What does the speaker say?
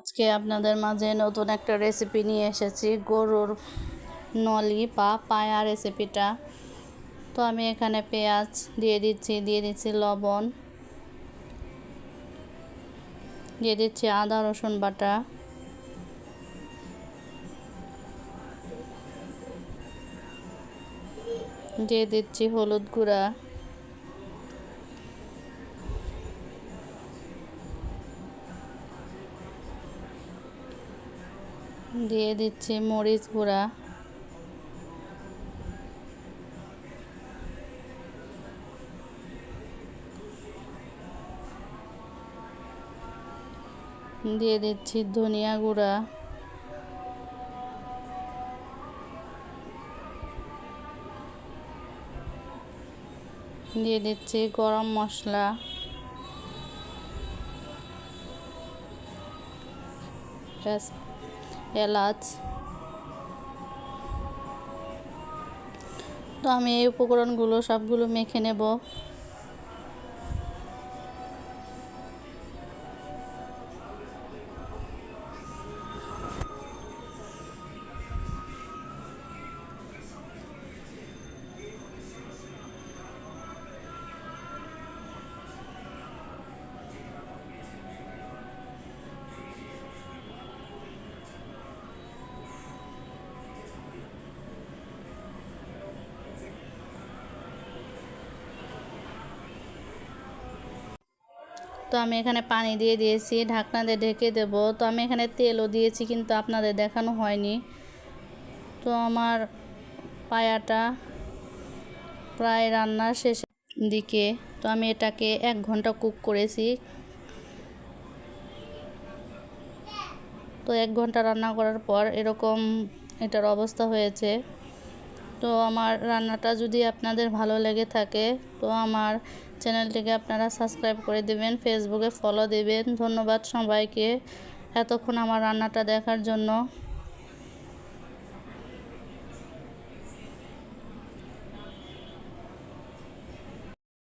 আজকে আপনাদের মাঝে নতুন একটা রেসিপি নিয়ে এসেছি, গরুর নলি বা পায়া রেসিপিটা। তো আমি এখানে পেঁয়াজ দিয়ে দিচ্ছি লবণ, দিয়ে দিচ্ছি আদা রসুন বাটা, দিয়ে দিচ্ছি হলুদ গুঁড়া, দিয়ে দিচ্ছি মরিচ গুঁড়া, দিয়ে দিচ্ছি ধনিয়া গুঁড়া, দিয়ে দিচ্ছি গরম মশলা, এলাচ। তো আমি এই উপকরণগুলো সবগুলো মেখে নেব। তো আমি এখানে পানি দিয়ে দিয়েছি, ঢাকনা দিয়ে ঢেকে দেব। তো আমি এখানে তেলও দিয়েছি, কিন্তু আপনাদের দেখানো হয়নি। তো আমার পায়াটা প্রায় রান্নার শেষের দিকে। তো আমি এটাকে 1 ঘন্টা কুক করেছি। তো 1 ঘন্টা রান্না করার পর এরকম এটার অবস্থা হয়েছে। তো আমার রান্নাটা যদি আপনাদের ভালো লেগে থাকে, তো আমার চ্যানেলটিকে আপনারা সাবস্ক্রাইব করে দেবেন, ফেসবুকে ফলো দেবেন। ধন্যবাদ সবাইকে এতক্ষণ আমার রান্নাটা দেখার জন্য।